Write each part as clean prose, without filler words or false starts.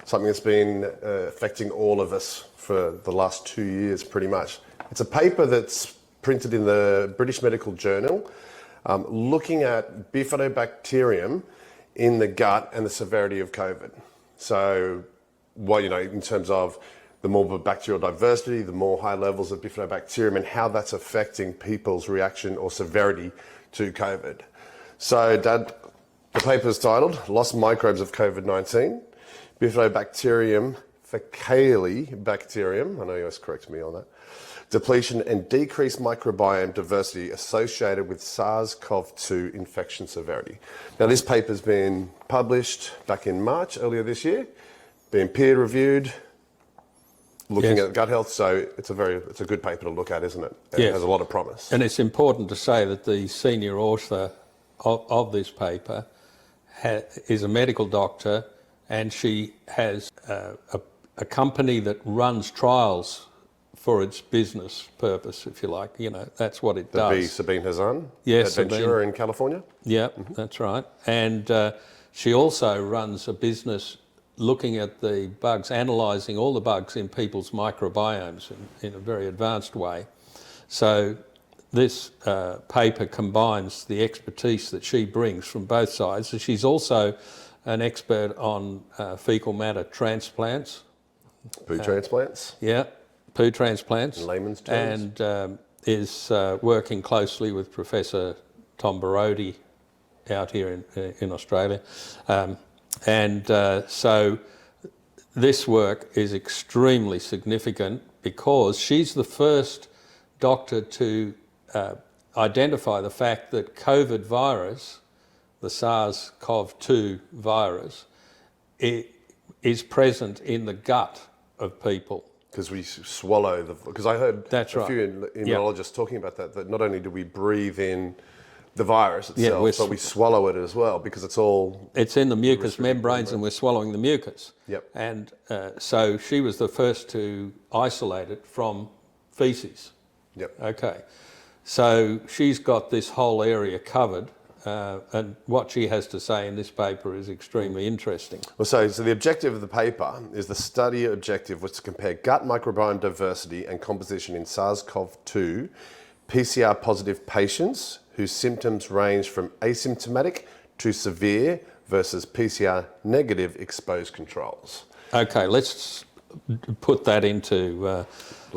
something that's been affecting all of us for the last 2 years, pretty much. It's a paper that's printed in the British Medical Journal, looking at Bifidobacterium in the gut and the severity of COVID. So, in terms of the more bacterial diversity, the more high levels of Bifidobacterium, and how that's affecting people's reaction or severity to COVID. So, Dad, the paper is titled Lost Microbes of COVID-19, Bifidobacterium Faecalibacterium, I know you always correct me on that, depletion and decreased microbiome diversity associated with SARS-CoV-2 infection severity. Now, this paper's been published back in March, earlier this year, been peer-reviewed, looking at gut health, so it's a good paper to look at, isn't it? It has a lot of promise. And it's important to say that the senior author of this paper is a medical doctor, and she has a company that runs trials for its business purpose, if you like. That's what it does. That'd be Sabine Hazan, yes, at Ventura in California? Yeah, that's right. And she also runs a business looking at the bugs, analysing all the bugs in people's microbiomes in a very advanced way. So this paper combines the expertise that she brings from both sides. So she's also an expert on fecal matter transplants. Poo transplants? Yeah. Poo transplants, in layman's terms, and is working closely with Professor Tom Barodi out here in Australia, so this work is extremely significant because she's the first doctor to identify the fact that COVID virus, the SARS-CoV-2 virus, is present in the gut of people. Because we swallow because I heard few immunologists talking about that not only do we breathe in the virus itself, but we swallow it as well, because it's in the mucous membranes and we're swallowing the mucus. Yep. And so she was the first to isolate it from feces. Yep. Okay. So she's got this whole area covered. And what she has to say in this paper is extremely interesting. Well, so the objective of the paper is the study objective was to compare gut microbiome diversity and composition in SARS-CoV-2 PCR positive patients whose symptoms range from asymptomatic to severe versus PCR negative exposed controls. Okay, let's put that into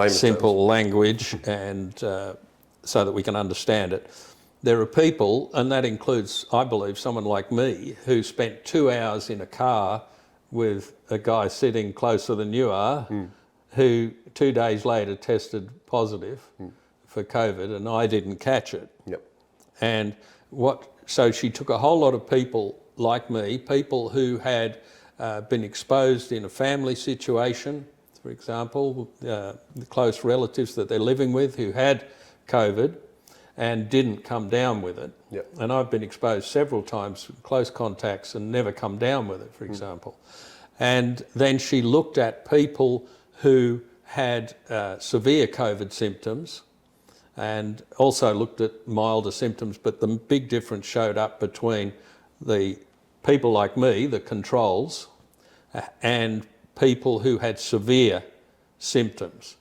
simple language and so that we can understand it. There are people, and that includes, I believe, someone like me, who spent 2 hours in a car with a guy sitting closer than you are, who 2 days later tested positive for COVID, and I didn't catch it. Yep. And so she took a whole lot of people like me, people who had been exposed in a family situation, for example, the close relatives that they're living with who had COVID, and didn't come down with it. Yep. And I've been exposed several times, close contacts, and never come down with it, for example. And then she looked at people who had severe COVID symptoms and also looked at milder symptoms, but the big difference showed up between the people like me, the controls, and people who had severe symptoms.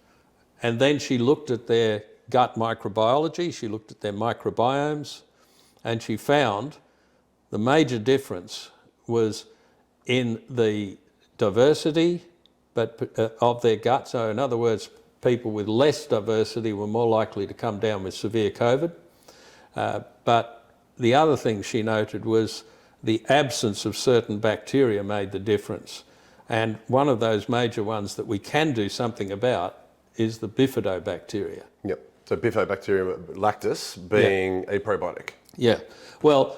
And then she looked at their gut microbiology, she looked at their microbiomes, and she found the major difference was in the diversity of their gut. So in other words, people with less diversity were more likely to come down with severe COVID. But the other thing she noted was the absence of certain bacteria made the difference. And one of those major ones that we can do something about is the Bifidobacteria. Yep. So Bifidobacterium lactis being a probiotic. Yeah. Well,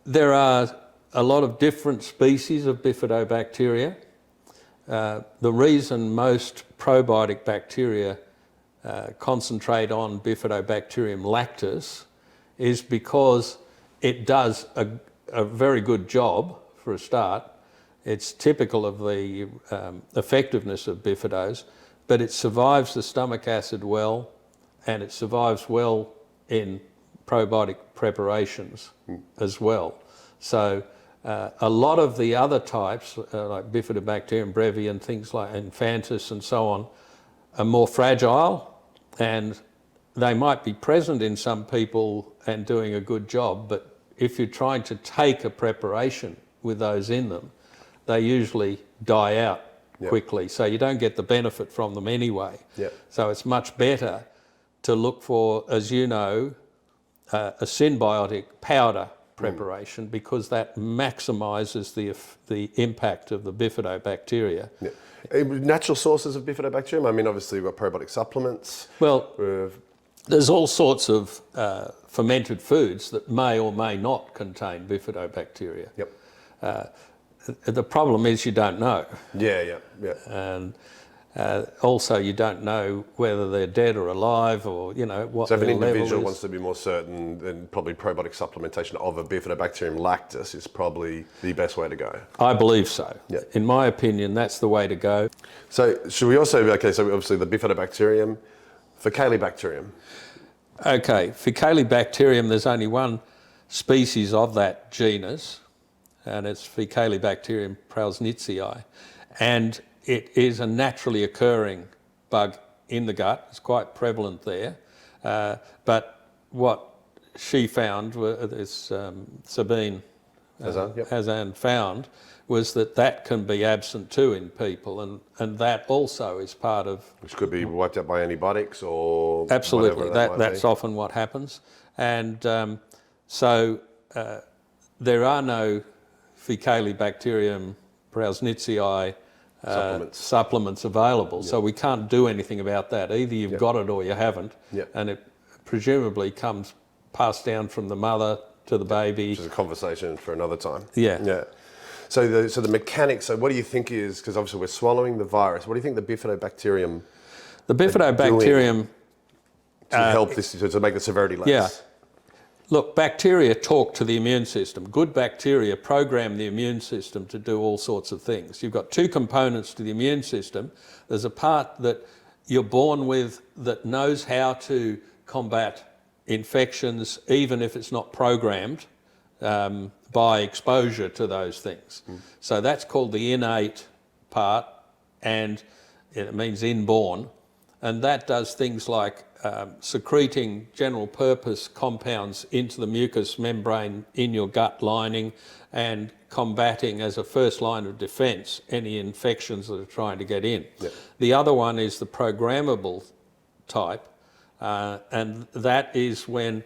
there are a lot of different species of Bifidobacteria. The reason most probiotic bacteria concentrate on Bifidobacterium lactis is because it does a very good job for a start. It's typical of the effectiveness of Bifidos, but it survives the stomach acid well, and it survives well in probiotic preparations as well. So A lot of the other types, like Bifidobacterium brevi and things like Infantis and so on, are more fragile, and they might be present in some people and doing a good job, but if you're trying to take a preparation with those in them, they usually die out quickly, so you don't get the benefit from them anyway. So it's much better to look for, as you know, a symbiotic powder preparation, because that maximises the impact of the bifidobacteria. Natural sources of bifidobacterium, I mean, obviously we've got probiotic supplements. Well, there's all sorts of fermented foods that may or may not contain bifidobacteria. The problem is you don't know. And also you don't know whether they're dead or alive, or what. So if an individual wants to be more certain, then probably probiotic supplementation of a Bifidobacterium lactis is probably the best way to go. I believe so. In my opinion, that's the way to go. So should we also, so obviously the Bifidobacterium, Faecalibacterium. Okay, Faecalibacterium, there's only one species of that genus, and it's Faecalibacterium prausnitzii, and it is a naturally occurring bug in the gut. It's quite prevalent there. But what she found, Sabine Hazan found, was that can be absent too in people, and that also is part of... Which could be wiped out by antibiotics or... Absolutely, that's often what happens. And so there are no Faecalibacterium prausnitzii supplements available, so we can't do anything about that. Either you've got it or you haven't, and it presumably comes passed down from the mother to the baby. Which is a conversation for another time. So the mechanics, so what do you think is, because obviously we're swallowing the virus, what do you think the Bifidobacterium... The Bifidobacterium... to help this, to make the severity less? Look, bacteria talk to the immune system. Good bacteria program the immune system to do all sorts of things. You've got two components to the immune system. There's a part that you're born with that knows how to combat infections, even if it's not programmed by exposure to those things. So that's called the innate part, and it means inborn. And that does things like secreting general purpose compounds into the mucous membrane in your gut lining and combating as a first line of defence any infections that are trying to get in. The other one is the programmable type, and that is when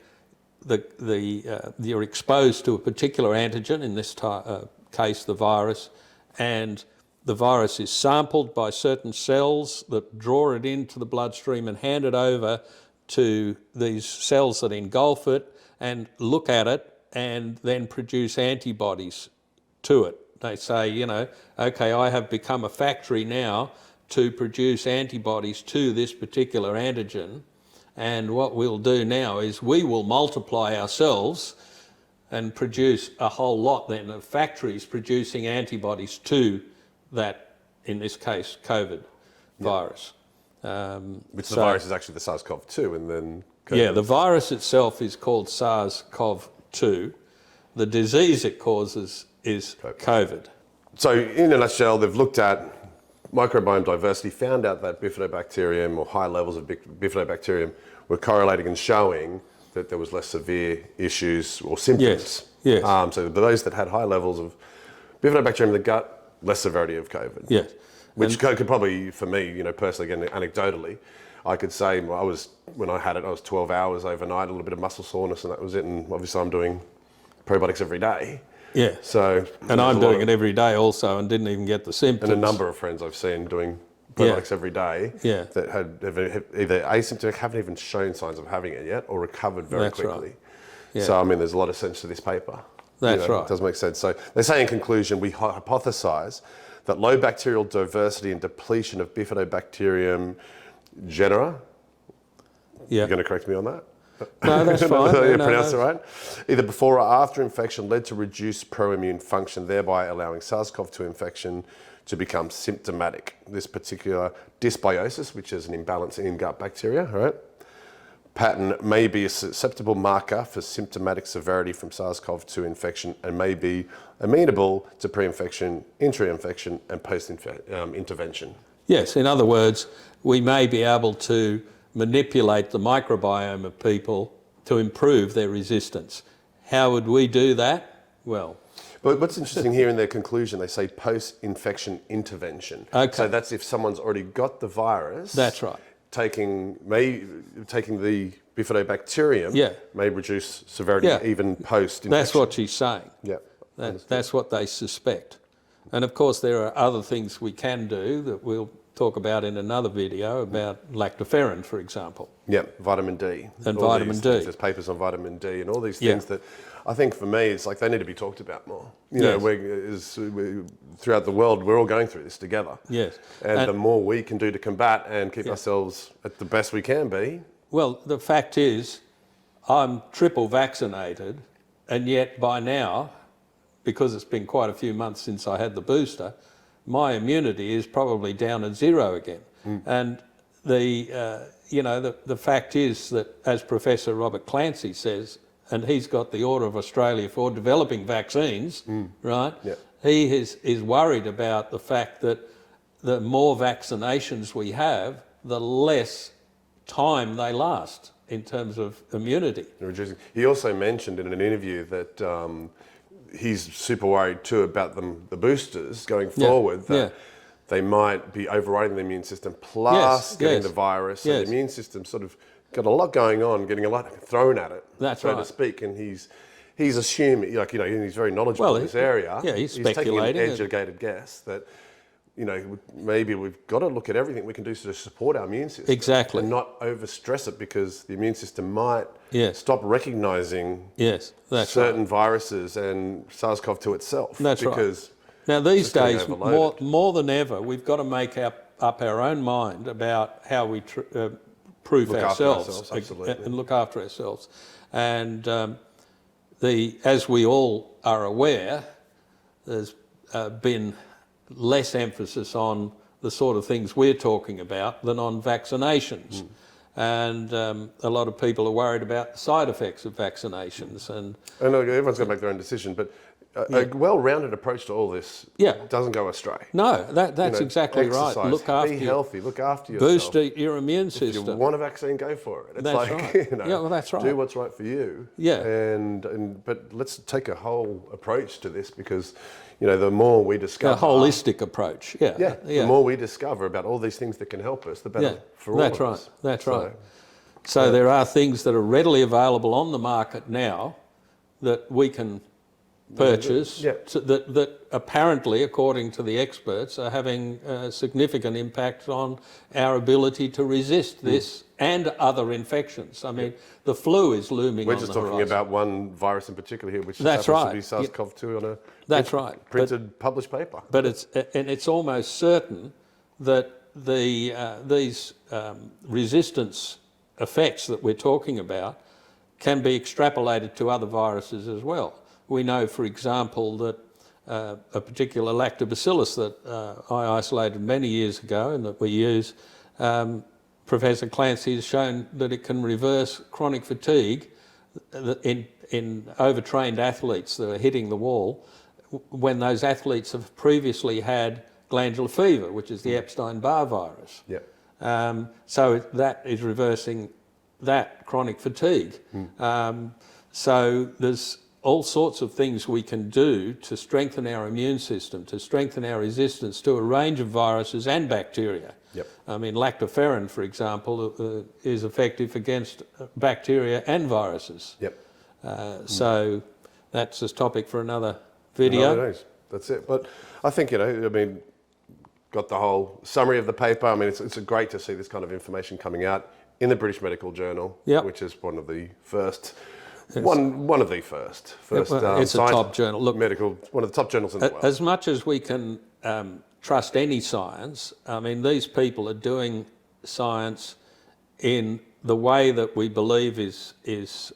you're exposed to a particular antigen, in this case the virus, and the virus is sampled by certain cells that draw it into the bloodstream and hand it over to these cells that engulf it and look at it and then produce antibodies to it. They say, okay, I have become a factory now to produce antibodies to this particular antigen, and what we'll do now is we will multiply ourselves and produce a whole lot then of factories producing antibodies to that, in this case, COVID virus. Which the virus is actually the SARS-CoV-2, and then COVID. The virus itself is called SARS-CoV-2. The disease it causes is COVID. So in a nutshell, they've looked at microbiome diversity, found out that Bifidobacterium, or high levels of Bifidobacterium, were correlating and showing that there was less severe issues or symptoms. So those that had high levels of Bifidobacterium in the gut, less severity of COVID. Which could probably, for me, personally, again, anecdotally, I could say when I had it, I was 12 hours overnight, a little bit of muscle soreness, and that was it. And obviously I'm doing probiotics every day. So, and I'm doing it every day also and didn't even get the symptoms. And a number of friends I've seen doing probiotics every day that had either asymptomatic, haven't even shown signs of having it yet, or recovered very quickly. So, I mean, there's a lot of sense to this paper. That's right. It does make sense. So they say in conclusion, we hypothesize that low bacterial diversity and depletion of Bifidobacterium genera. You're going to correct me on that? No, that's fine. You pronounced it right? Either before or after infection led to reduced pro-immune function, thereby allowing SARS-CoV-2 infection to become symptomatic. This particular dysbiosis, which is an imbalance in gut bacteria, right, pattern may be a susceptible marker for symptomatic severity from SARS-CoV-2 infection and may be amenable to pre-infection, intra-infection, and post-intervention. Yes, in other words, we may be able to manipulate the microbiome of people to improve their resistance. How would we do that? Well, but what's interesting here in their conclusion, they say post-infection intervention. Okay. So that's if someone's already got the virus. That's right. Taking the Bifidobacterium may reduce severity even post-infection. That's what she's saying. Yeah. That's what they suspect. And of course there are other things we can do that we'll talk about in another video about lactoferrin, for example. Yeah, vitamin D. And vitamin D. There's papers on vitamin D and all these things that I think for me it's like they need to be talked about more. You know, throughout the world we're all going through this together. Yes. And the more we can do to combat and keep ourselves at the best we can be. Well, the fact is I'm triple vaccinated, and yet by now, because it's been quite a few months since I had the booster, my immunity is probably down at zero again. And the fact is that, as Professor Robert Clancy says, and he's got the Order of Australia for developing vaccines, right? Yeah. He is worried about the fact that the more vaccinations we have, the less time they last in terms of immunity. He also mentioned in an interview that he's super worried too about the boosters going forward, that they might be overriding the immune system plus getting the virus. And the immune system sort of got a lot going on, getting a lot thrown at it, so to speak. And he's assuming, he's very knowledgeable in this area. Yeah, he's speculating. Taking an educated guess that, maybe we've got to look at everything we can do to support our immune system. Exactly. And not overstress it, because the immune system might stop recognising certain viruses and SARS-CoV-2 itself. That's because now these days, more than ever, we've got to make up our own mind about how we proof ourselves and look after ourselves. And as we all are aware, there's been less emphasis on the sort of things we're talking about than on vaccinations. And a lot of people are worried about the side effects of vaccinations. And look, everyone's got to make their own decision, but a well-rounded approach to all this doesn't go astray. No, that's exactly exercise, right. Look after be healthy, look after yourself. Boost your immune system. If you want a vaccine, go for it. It's that's right. That's right. Do what's right for you. Yeah. But let's take a whole approach to this, because the more we discover... A holistic approach, The more we discover about all these things that can help us, the better for all of us. That's right. So there are things that are readily available on the market now that we can purchase that apparently, according to the experts, are having a significant impact on our ability to resist this and other infections. I mean, the flu is looming on the horizon. We're just talking about one virus in particular here, which happens to be SARS-CoV-2 on a printed, published paper. But it's almost certain that these resistance effects that we're talking about can be extrapolated to other viruses as well. We know, for example, that a particular lactobacillus that I isolated many years ago and that we use, Professor Clancy has shown that it can reverse chronic fatigue in overtrained athletes that are hitting the wall when those athletes have previously had glandular fever, which is the Epstein-Barr virus. So that is reversing that chronic fatigue. So there's all sorts of things we can do to strengthen our immune system, to strengthen our resistance to a range of viruses and bacteria. I mean, lactoferrin, for example, is effective against bacteria and viruses. So that's a topic for another video. No, that's it. But I think, got the whole summary of the paper. I mean, it's great to see this kind of information coming out in the British Medical Journal, which is one of the first... One of the first. It's a top journal. Look, one of the top journals in the world. As much as we can trust any science, I mean, these people are doing science in the way that we believe is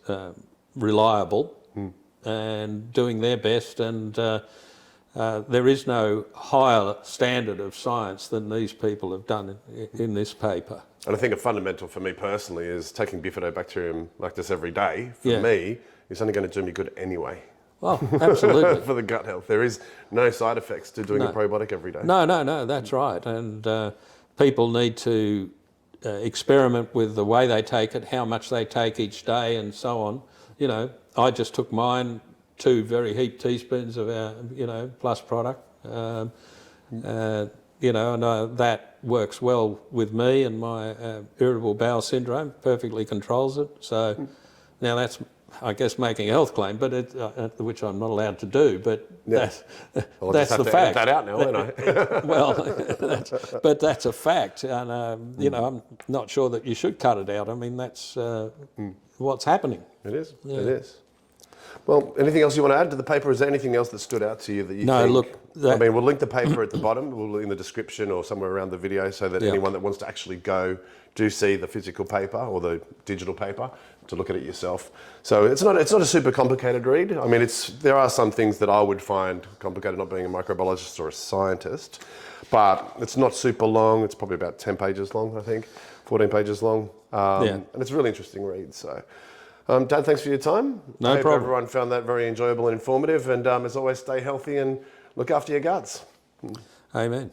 reliable and doing their best. And there is no higher standard of science than these people have done in this paper. And I think a fundamental for me personally is taking Bifidobacterium like this every day, for Yeah. me, is only going to do me good anyway. Well, absolutely. For the gut health. There is no side effects to doing a probiotic every day. No, that's right. And people need to experiment with the way they take it, how much they take each day and so on. You know, I just took mine, 2 very heaped teaspoons of our, Plus product. And that works well with me, and my irritable bowel syndrome perfectly controls it. So now that's, I guess, making a health claim, but which I'm not allowed to do. But that's the fact. That out now, won't I? Well, but that's a fact, and I'm not sure that you should cut it out. I mean, that's what's happening. It is. Yeah. It is. Well, anything else you want to add to the paper? Is there anything else that stood out to you that you think? No, look. I mean, we'll link the paper at the bottom. We'll in the description or somewhere around the video, so that anyone that wants to actually go do see the physical paper or the digital paper to look at it yourself. So it's not a super complicated read. I mean, there are some things that I would find complicated, not being a microbiologist or a scientist, but it's not super long. It's probably about 10 pages long, I think, 14 pages long, and it's a really interesting read. So. Dad, thanks for your time. No I hope problem. everyone found that very enjoyable and informative. And as always, stay healthy and look after your guts. Amen.